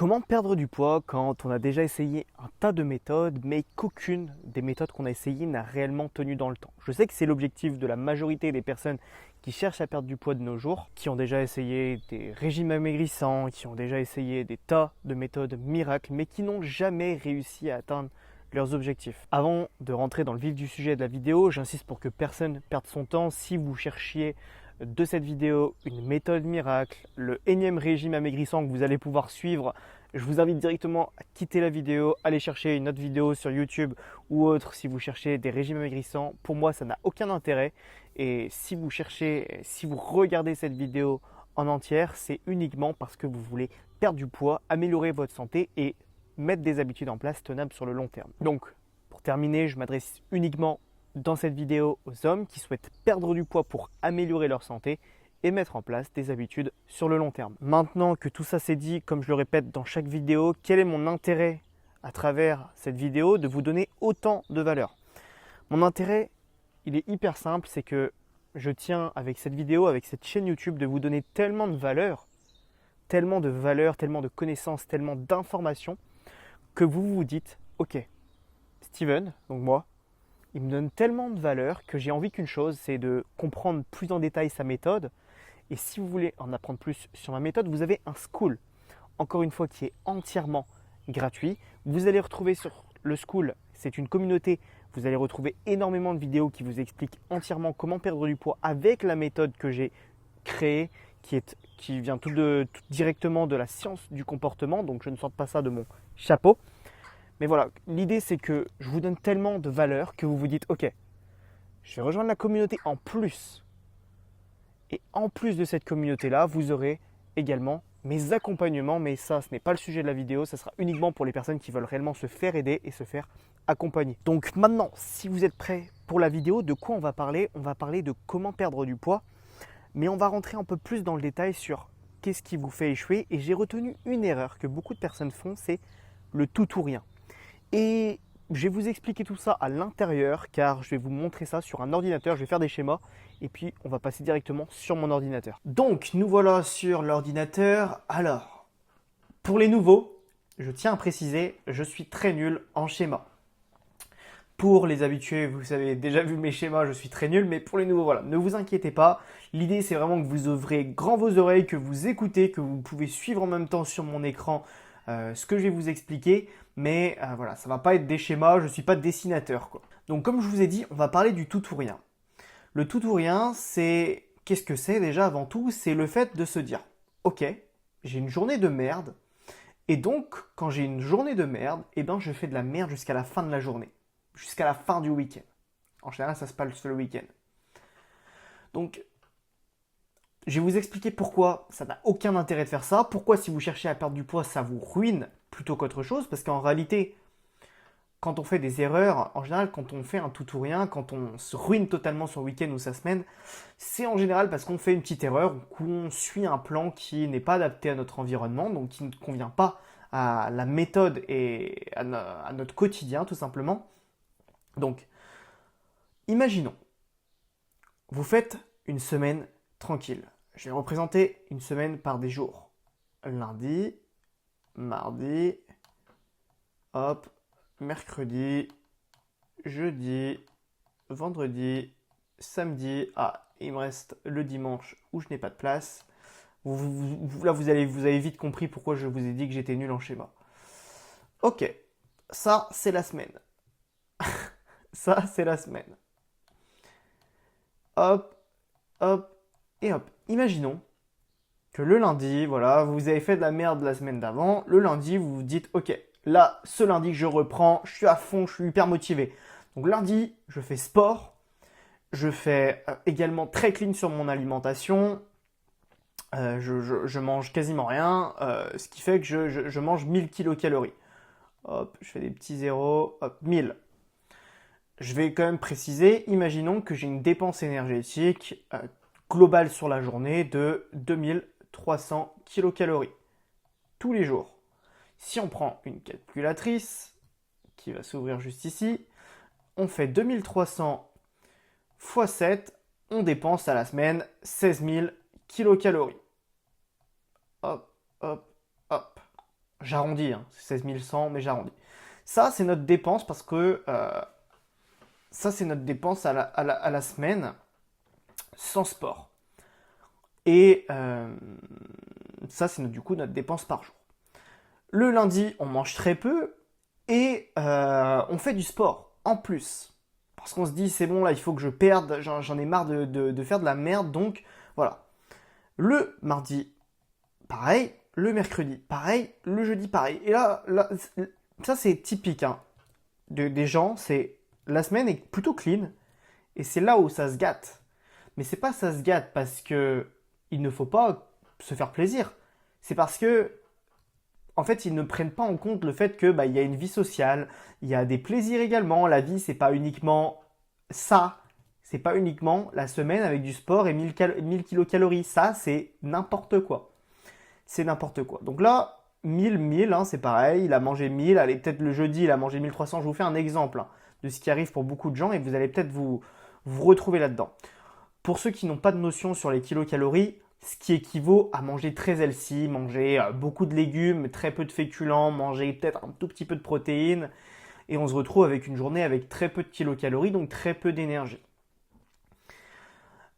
Comment perdre du poids quand on a déjà essayé un tas de méthodes, mais qu'aucune des méthodes qu'on a essayées n'a réellement tenu dans le temps? Je sais que c'est l'objectif de la majorité des personnes qui cherchent à perdre du poids de nos jours, qui ont déjà essayé des régimes amaigrissants, qui ont déjà essayé des tas de méthodes miracles, mais qui n'ont jamais réussi à atteindre leurs objectifs. Avant de rentrer dans le vif du sujet de la vidéo, j'insiste pour que personne perde son temps. Si vous cherchiez de cette vidéo une méthode miracle, le énième régime amaigrissant que vous allez pouvoir suivre, je vous invite directement à quitter la vidéo, aller chercher une autre vidéo sur YouTube ou autre si vous cherchez des régimes amaigrissants. Pour moi, ça n'a aucun intérêt. Et si vous regardez cette vidéo en entière, c'est uniquement parce que vous voulez perdre du poids, améliorer votre santé et mettre des habitudes en place tenables sur le long terme. Donc, pour terminer, je m'adresse uniquement dans cette vidéo aux hommes qui souhaitent perdre du poids pour améliorer leur santé et mettre en place des habitudes sur le long terme. Maintenant que tout ça c'est dit, comme je le répète dans chaque vidéo, quel est mon intérêt à travers cette vidéo de vous donner autant de valeur? Mon intérêt, il est hyper simple, c'est que je tiens avec cette vidéo, avec cette chaîne YouTube, de vous donner tellement de valeur, tellement de connaissances, tellement d'informations, que vous vous dites, ok, Steven, donc moi, il me donne tellement de valeur que j'ai envie qu'une chose, c'est de comprendre plus en détail sa méthode. Et si vous voulez en apprendre plus sur ma méthode, vous avez un school, encore une fois, qui est entièrement gratuit. Vous allez retrouver sur le school, c'est une communauté, vous allez retrouver énormément de vidéos qui vous expliquent entièrement comment perdre du poids avec la méthode que j'ai créée, qui vient tout directement de la science du comportement. Donc je ne sors pas ça de mon chapeau. Mais voilà, l'idée c'est que je vous donne tellement de valeur que vous vous dites, ok, je vais rejoindre la communauté en plus. Et en plus de cette communauté-là, vous aurez également mes accompagnements. Mais ça, ce n'est pas le sujet de la vidéo. Ça sera uniquement pour les personnes qui veulent réellement se faire aider et se faire accompagner. Donc maintenant, si vous êtes prêts pour la vidéo, de quoi on va parler? On va parler de comment perdre du poids. Mais on va rentrer un peu plus dans le détail sur qu'est-ce qui vous fait échouer. Et j'ai retenu une erreur que beaucoup de personnes font, c'est le tout ou rien. Et je vais vous expliquer tout ça à l'intérieur car je vais vous montrer ça sur un ordinateur, je vais faire des schémas et puis on va passer directement sur mon ordinateur. Donc nous voilà sur l'ordinateur. Alors, pour les nouveaux, je tiens à préciser, je suis très nul en schéma. Pour les habitués, vous avez déjà vu mes schémas, je suis très nul, mais pour les nouveaux, voilà, ne vous inquiétez pas. L'idée, c'est vraiment que vous ouvrez grand vos oreilles, que vous écoutez, que vous pouvez suivre en même temps sur mon écran ce que je vais vous expliquer. Mais voilà, ça ne va pas être des schémas, je ne suis pas dessinateur, quoi. Donc comme je vous ai dit, on va parler du tout ou rien. Le tout ou rien, c'est... Qu'est-ce que c'est déjà avant tout? C'est le fait de se dire, ok, j'ai une journée de merde, et donc quand j'ai une journée de merde, eh ben, je fais de la merde jusqu'à la fin de la journée. Jusqu'à la fin du week-end. En général, ça se passe le week-end. Donc, je vais vous expliquer pourquoi ça n'a aucun intérêt de faire ça. Pourquoi, si vous cherchez à perdre du poids, ça vous ruine plutôt qu'autre chose. Parce qu'en réalité, quand on fait des erreurs, en général, quand on fait un tout ou rien, quand on se ruine totalement son week-end ou sa semaine, c'est en général parce qu'on fait une petite erreur ou qu'on suit un plan qui n'est pas adapté à notre environnement, donc qui ne convient pas à la méthode et à notre quotidien, tout simplement. Donc, imaginons, vous faites une semaine tranquille. Je vais représenter une semaine par des jours. Lundi, mardi, hop, mercredi, jeudi, vendredi, samedi. Ah, il me reste le dimanche où je n'ai pas de place. Là, vous avez vite compris pourquoi je vous ai dit que j'étais nul en schéma. Ok, ça, c'est la semaine. Ça, c'est la semaine. Hop, hop et hop. Imaginons que le lundi, voilà, vous avez fait de la merde la semaine d'avant. Le lundi, vous vous dites, ok, là, ce lundi, je reprends, je suis à fond, je suis hyper motivé. Donc lundi, je fais sport. Je fais également très clean sur mon alimentation. Je mange quasiment rien, ce qui fait que je mange 1000 kilocalories. Hop, je fais des petits zéros, hop, 1000. Je vais quand même préciser, imaginons que j'ai une dépense énergétique globale sur la journée de 2300 kilocalories tous les jours. Si on prend une calculatrice qui va s'ouvrir juste ici, on fait 2300 x 7, on dépense à la semaine 16 000 kilocalories. Hop, hop, hop. J'arrondis, hein, c'est 16 100, mais j'arrondis. Ça, c'est notre dépense parce que ça, c'est notre dépense à la semaine sans sport. Et ça, c'est du coup notre dépense par jour. Le lundi, on mange très peu et on fait du sport en plus. Parce qu'on se dit, c'est bon, là, il faut que je perde, j'en ai marre de faire de la merde, donc voilà. Le mardi, pareil. Le mercredi, pareil. Le jeudi, pareil. Et là ça, c'est typique hein, des gens. C'est la semaine est plutôt clean et c'est là où ça se gâte. Mais c'est pas ça se gâte parce que il ne faut pas se faire plaisir. C'est parce que en fait, ils ne prennent pas en compte le fait que bah, il y a une vie sociale, il y a des plaisirs également. La vie, c'est pas uniquement ça. C'est pas uniquement la semaine avec du sport et 1000 kilocalories. Ça, c'est n'importe quoi. C'est n'importe quoi. Donc là, 1000, hein, c'est pareil. Il a mangé 1000. Allez, peut-être le jeudi, il a mangé 1300. Je vous fais un exemple hein, de ce qui arrive pour beaucoup de gens et vous allez peut-être vous retrouver là-dedans. Pour ceux qui n'ont pas de notion sur les kilocalories, ce qui équivaut à manger très healthy, manger beaucoup de légumes, très peu de féculents, manger peut-être un tout petit peu de protéines, et on se retrouve avec une journée avec très peu de kilocalories, donc très peu d'énergie.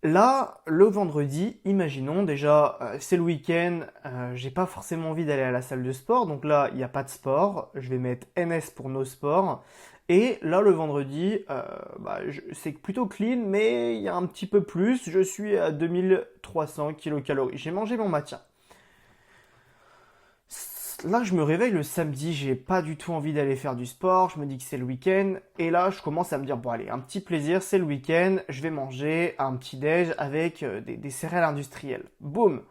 Là, le vendredi, imaginons déjà, c'est le week-end, j'ai pas forcément envie d'aller à la salle de sport, donc là, il n'y a pas de sport, je vais mettre NS pour nos sports, et là, le vendredi, c'est plutôt clean, mais il y a un petit peu plus. Je suis à 2300 kilocalories. J'ai mangé mon matin. Là, je me réveille le samedi, j'ai pas du tout envie d'aller faire du sport. Je me dis que c'est le week-end. Et là, je commence à me dire, bon allez, un petit plaisir, c'est le week-end. Je vais manger un petit déj avec des céréales industrielles. Boum!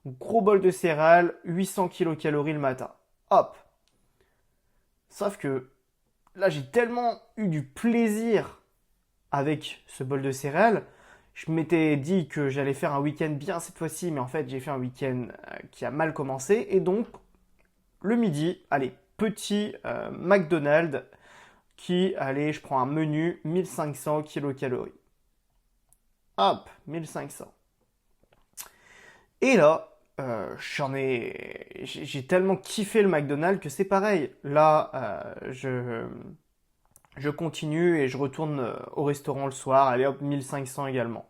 Gros bol de céréales, 800 kilocalories le matin. Hop! Sauf que là, j'ai tellement eu du plaisir avec ce bol de céréales. Je m'étais dit que j'allais faire un week-end bien cette fois-ci, mais en fait, j'ai fait un week-end qui a mal commencé. Et donc, le midi, allez, petit McDonald's qui, allez, je prends un menu 1500 kilocalories. Hop, 1500. Et là, j'ai tellement kiffé le McDonald's que c'est pareil. Là, je continue et je retourne au restaurant le soir. Allez hop, 1500 également.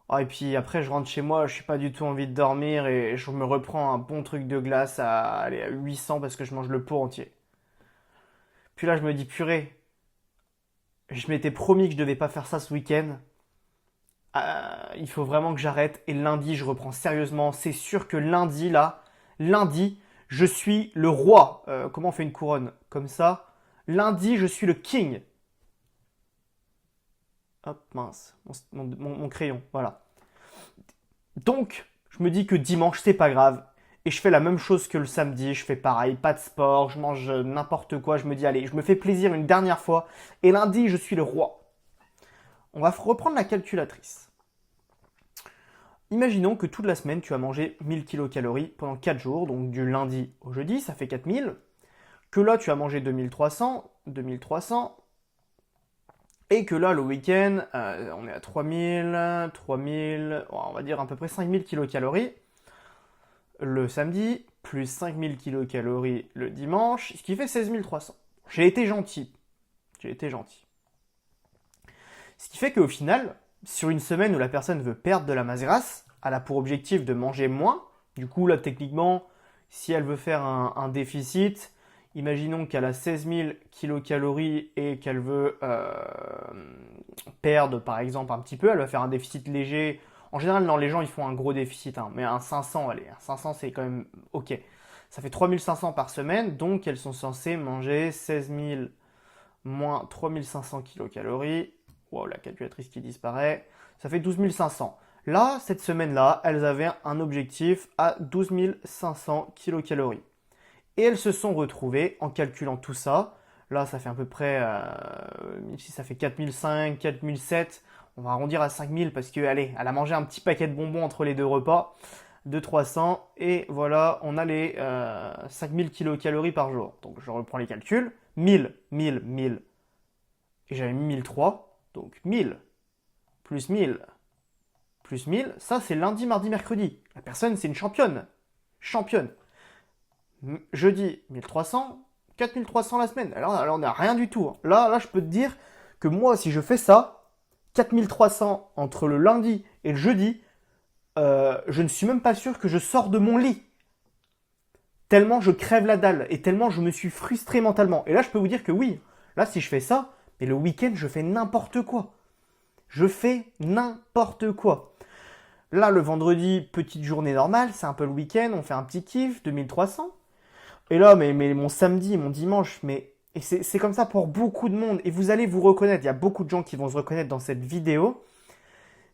Ah, et puis après, je rentre chez moi, je suis pas du tout envie de dormir et je me reprends un bon truc de glace à 800 parce que je mange le pot entier. Puis là, je me dis, purée, je m'étais promis que je devais pas faire ça ce week-end. Il faut vraiment que j'arrête. Et lundi, je reprends sérieusement. C'est sûr que lundi, je suis le roi. Comment on fait une couronne? Comme ça. Lundi, je suis le king. Hop, mince, mon crayon, voilà. Donc, je me dis que dimanche, c'est pas grave. Et je fais la même chose que le samedi, je fais pareil, pas de sport, je mange n'importe quoi, je me dis allez, je me fais plaisir une dernière fois. Et lundi, je suis le roi. On va reprendre la calculatrice. Imaginons que toute la semaine, tu as mangé 1000 kilocalories pendant 4 jours, donc du lundi au jeudi, ça fait 4000. Que là, tu as mangé 2300, et que là, le week-end, on est à 3000, on va dire à peu près 5000 kilocalories le samedi, plus 5000 kilocalories le dimanche, ce qui fait 16300. J'ai été gentil. J'ai été gentil. Ce qui fait qu'au final, sur une semaine où la personne veut perdre de la masse grasse, elle a pour objectif de manger moins. Du coup, là, techniquement, si elle veut faire un déficit, imaginons qu'elle a 16 000 kilocalories et qu'elle veut perdre, par exemple, un petit peu, elle va faire un déficit léger. En général, non, les gens, ils font un gros déficit, hein, mais un 500, allez, un 500, c'est quand même ok. Ça fait 3500 par semaine, donc elles sont censées manger 16 000 moins 3500 kilocalories. Wow, la calculatrice qui disparaît. Ça fait 12 500. Là, cette semaine-là, elles avaient un objectif à 12 500 kilocalories. Et elles se sont retrouvées en calculant tout ça. Là, ça fait à peu près, ici ça fait 4005, 4007. On va arrondir à 5000 parce que, allez, elle a mangé un petit paquet de bonbons entre les deux repas de 300. Et voilà, on a les 5000 kilocalories par jour. Donc, je reprends les calculs. 1000, 1000, 1000. Et j'avais mis 1003. Donc 1000 plus 1000 ça c'est lundi, mardi, mercredi. La personne c'est une championne. Championne. Jeudi, 1300, 4300 la semaine. Alors on n'a rien du tout, hein. Là, je peux te dire que moi, si je fais ça, 4300 entre le lundi et le jeudi, je ne suis même pas sûr que je sors de mon lit. Tellement je crève la dalle et tellement je me suis frustré mentalement. Et là, je peux vous dire que oui, là, si je fais ça, mais le week-end, je fais n'importe quoi. Je fais n'importe quoi. Là, le vendredi, petite journée normale, c'est un peu le week-end, on fait un petit kiff, 2300. Et là, mais mon samedi, mon dimanche, et c'est comme ça pour beaucoup de monde. Et vous allez vous reconnaître, il y a beaucoup de gens qui vont se reconnaître dans cette vidéo.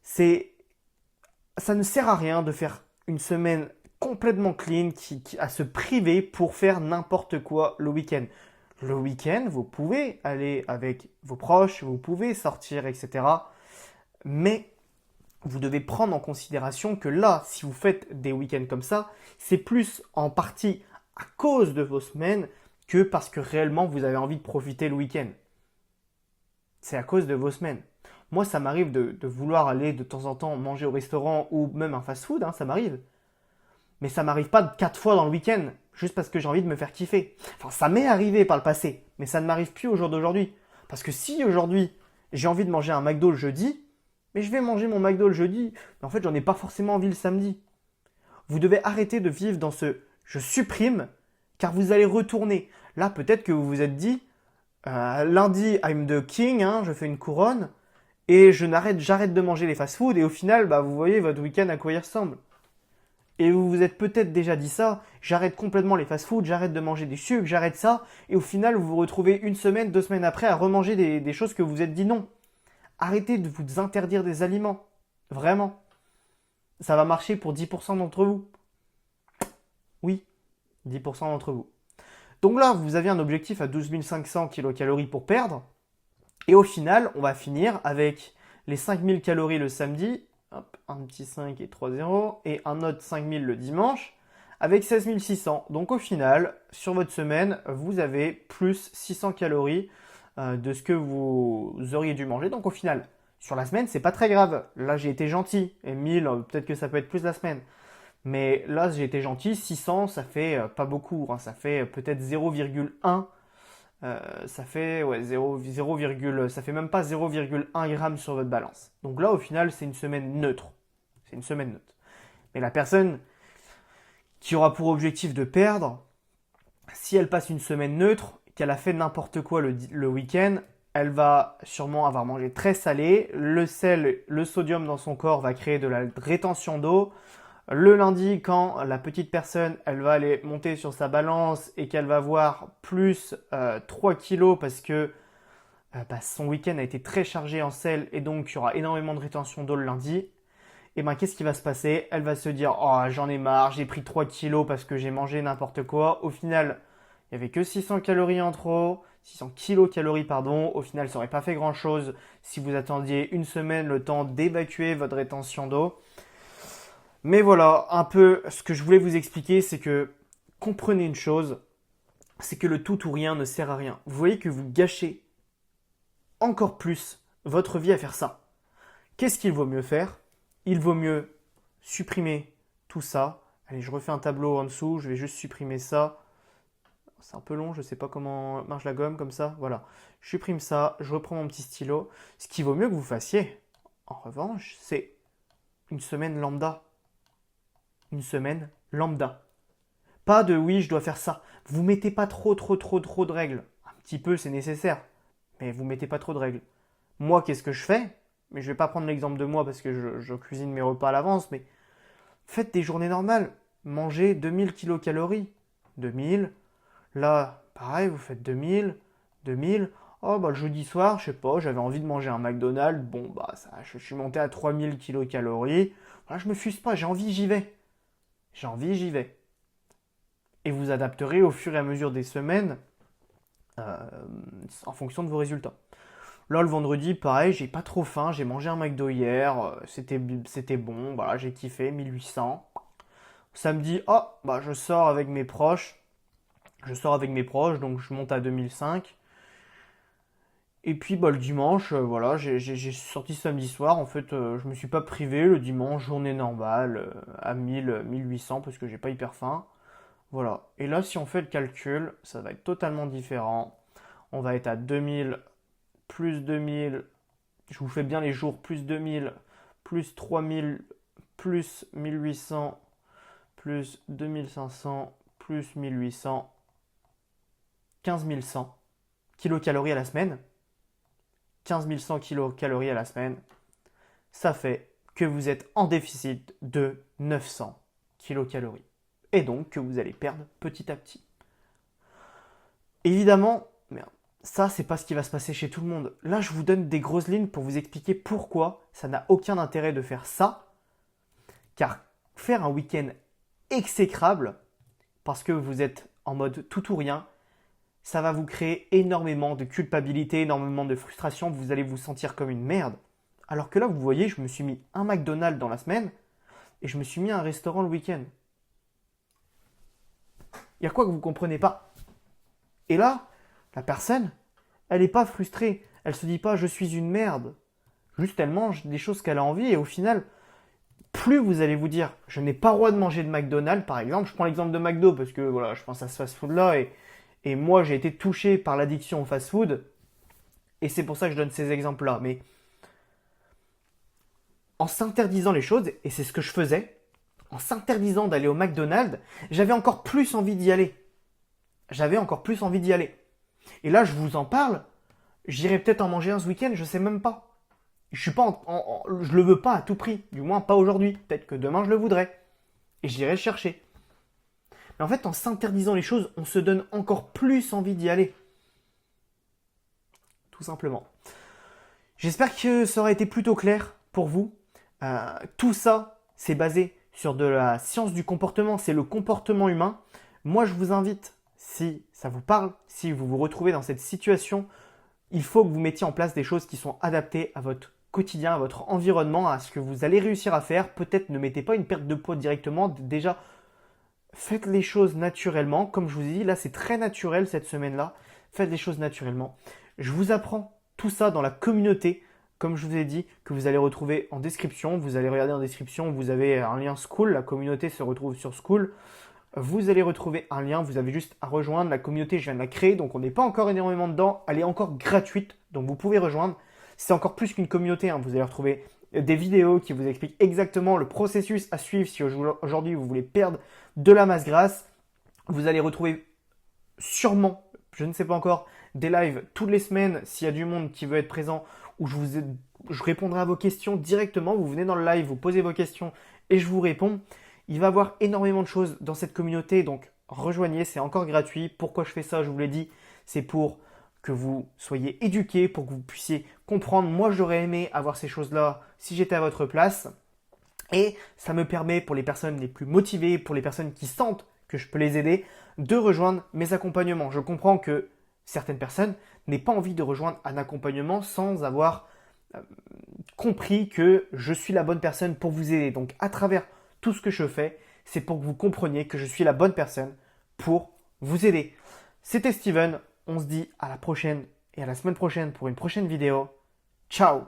Ça ne sert à rien de faire une semaine complètement clean, à se priver pour faire n'importe quoi le week-end. Le week-end, vous pouvez aller avec vos proches, vous pouvez sortir, etc. Mais vous devez prendre en considération que là, si vous faites des week-ends comme ça, c'est plus en partie à cause de vos semaines que parce que réellement vous avez envie de profiter le week-end. C'est à cause de vos semaines. Moi, ça m'arrive de vouloir aller de temps en temps manger au restaurant ou même un fast-food, hein, ça m'arrive. Mais ça m'arrive pas 4 fois dans le week-end, juste parce que j'ai envie de me faire kiffer. Enfin, ça m'est arrivé par le passé, mais ça ne m'arrive plus au jour d'aujourd'hui. Parce que si aujourd'hui, j'ai envie de manger un McDo le jeudi, mais je vais manger mon McDo le jeudi, mais en fait, j'en ai pas forcément envie le samedi. Vous devez arrêter de vivre dans ce je supprime, car vous allez retourner. Là, peut-être que vous vous êtes dit, lundi, I'm the king, hein, je fais une couronne, et j'arrête de manger les fast-foods, et au final, bah, vous voyez votre week-end à quoi il ressemble. Et vous vous êtes peut-être déjà dit ça, j'arrête complètement les fast-foods, j'arrête de manger des sucres, j'arrête ça, et au final, vous vous retrouvez une semaine, 2 semaines après à remanger des choses que vous vous êtes dit non. Arrêtez de vous interdire des aliments. Vraiment. Ça va marcher pour 10% d'entre vous. Oui, 10% d'entre vous. Donc là, vous avez un objectif à 12 500 kilocalories pour perdre. Et au final, on va finir avec les 5000 calories le samedi. Hop, un petit 5 et 3 zéros. Et un autre 5000 le dimanche. Avec 16 600. Donc au final, sur votre semaine, vous avez plus 600 calories de ce que vous auriez dû manger. Donc au final, sur la semaine, c'est pas très grave. Là, j'ai été gentil. Et 1000, peut-être que ça peut être plus la semaine. Mais là, j'ai été gentil. 600, ça fait pas beaucoup, hein. Ça fait peut-être 0,1. Ça fait ouais, 0, ça fait même pas 0,1 g sur votre balance. Donc là, au final, c'est une semaine neutre. C'est une semaine neutre. Mais la personne qui aura pour objectif de perdre, si elle passe une semaine neutre, qu'elle a fait n'importe quoi le week-end, elle va sûrement avoir mangé très salé. Le sel, le sodium dans son corps va créer de la rétention d'eau. Le lundi, quand la petite personne, elle va aller monter sur sa balance et qu'elle va voir plus 3 kilos parce que son week-end a été très chargé en sel et donc il y aura énormément de rétention d'eau le lundi, et ben qu'est-ce qui va se passer? Elle va se dire oh j'en ai marre, j'ai pris 3 kilos parce que j'ai mangé n'importe quoi. Au final, il n'y avait que 600 calories en trop, 600 kilocalories pardon. Au final, ça n'aurait pas fait grand-chose si vous attendiez une semaine le temps d'évacuer votre rétention d'eau. Mais voilà, un peu ce que je voulais vous expliquer, c'est que comprenez une chose, c'est que le tout ou rien ne sert à rien. Vous voyez que vous gâchez encore plus votre vie à faire ça. Qu'est-ce qu'il vaut mieux faire? Il vaut mieux supprimer tout ça. Allez, je refais un tableau en dessous, je vais juste supprimer ça. C'est un peu long, je ne sais pas comment marche la gomme comme ça. Voilà, je supprime ça, je reprends mon petit stylo. Ce qui vaut mieux que vous fassiez, en revanche, c'est une semaine lambda. Une semaine lambda. Pas de oui, je dois faire ça. Vous mettez pas trop de règles. Un petit peu, c'est nécessaire. Mais vous mettez pas trop de règles. Moi, qu'est-ce que je fais? Mais je vais pas prendre l'exemple de moi parce que je cuisine mes repas à l'avance, mais faites des journées normales. Mangez 2000 kilocalories. 2000. Là, pareil, vous faites 2000. 2000. Oh, bah, le jeudi soir, je sais pas, j'avais envie de manger un McDonald's. Bon, bah, ça, je suis monté à 3000 kilocalories. Voilà, je me fuse pas, j'ai envie, j'y vais. J'ai envie, j'y vais. Et vous adapterez au fur et à mesure des semaines euh, en fonction de vos résultats. Là, le vendredi, pareil, j'ai pas trop faim, j'ai mangé un McDo hier, c'était bon, voilà, j'ai kiffé, 1800. Samedi, oh, bah, je sors avec mes proches, donc je monte à 2005. Et puis bah, le dimanche, voilà, j'ai sorti samedi soir. En fait, je me suis pas privé le dimanche, journée normale, à 1000, 1800 parce que j'ai pas hyper faim. Voilà. Et là, si on fait le calcul, ça va être totalement différent. On va être à 2000, plus 2000, je vous fais bien les jours, plus 2000, plus 3000, plus 1800, plus 2500, plus 1800, 15100 kilocalories à la semaine. 15100 kilocalories à la semaine, ça fait que vous êtes en déficit de 900 kilocalories. Et donc que vous allez perdre petit à petit. Évidemment, ça, c'est pas ce qui va se passer chez tout le monde. Là, je vous donne des grosses lignes pour vous expliquer pourquoi ça n'a aucun intérêt de faire ça. Car faire un week-end exécrable, parce que vous êtes en mode tout ou rien, ça va vous créer énormément de culpabilité, énormément de frustration. Vous allez vous sentir comme une merde. Alors que là, vous voyez, je me suis mis un McDonald's dans la semaine et je me suis mis un restaurant le week-end. Il y a quoi que vous ne comprenez pas? Et là, la personne, elle n'est pas frustrée. Elle ne se dit pas je suis une merde. Juste elle mange des choses qu'elle a envie et au final, plus vous allez vous dire je n'ai pas le droit de manger de McDonald's par exemple. Je prends l'exemple de McDo parce que voilà, je pense à ce fast-food là et moi j'ai été touché par l'addiction au fast-food et c'est pour ça que je donne ces exemples là. Mais en s'interdisant les choses, et c'est ce que je faisais, en s'interdisant d'aller au McDonald's, j'avais encore plus envie d'y aller. J'avais encore plus envie d'y aller. Et là, je vous en parle, j'irai peut-être en manger un ce week-end, je sais même pas. Je le veux pas à tout prix, du moins pas aujourd'hui. Peut-être que demain je le voudrais. Et j'irai le chercher. Mais en fait, en s'interdisant les choses, on se donne encore plus envie d'y aller. Tout simplement. J'espère que ça aura été plutôt clair pour vous. Tout ça, c'est basé sur de la science du comportement, c'est le comportement humain. Moi, je vous invite, si ça vous parle, si vous vous retrouvez dans cette situation, il faut que vous mettiez en place des choses qui sont adaptées à votre quotidien, à votre environnement, à ce que vous allez réussir à faire. Peut-être ne mettez pas une perte de poids directement. Déjà, faites les choses naturellement. Comme je vous ai dit, là, c'est très naturel cette semaine-là. Faites les choses naturellement. Je vous apprends tout ça dans la communauté, comme je vous ai dit, que vous allez retrouver en description. Vous allez regarder en description, vous avez un lien Skool. La communauté se retrouve sur Skool. Vous allez retrouver un lien, vous avez juste à rejoindre la communauté, je viens de la créer, donc on n'est pas encore énormément dedans, elle est encore gratuite, donc vous pouvez rejoindre. C'est encore plus qu'une communauté, hein. Vous allez retrouver des vidéos qui vous expliquent exactement le processus à suivre si aujourd'hui vous voulez perdre de la masse grasse. Vous allez retrouver sûrement, je ne sais pas encore, des lives toutes les semaines s'il y a du monde qui veut être présent, où je répondrai à vos questions directement. Vous venez dans le live, vous posez vos questions et je vous réponds. Il va y avoir énormément de choses dans cette communauté, donc rejoignez, c'est encore gratuit. Pourquoi je fais ça, je vous l'ai dit, c'est pour que vous soyez éduqués, pour que vous puissiez comprendre. Moi, j'aurais aimé avoir ces choses-là si j'étais à votre place. Et ça me permet, pour les personnes les plus motivées, pour les personnes qui sentent que je peux les aider, de rejoindre mes accompagnements. Je comprends que certaines personnes n'aient pas envie de rejoindre un accompagnement sans avoir compris que je suis la bonne personne pour vous aider. Donc, à travers tout ce que je fais, c'est pour que vous compreniez que je suis la bonne personne pour vous aider. C'était Steven, on se dit à la prochaine et à la semaine prochaine pour une prochaine vidéo. Ciao!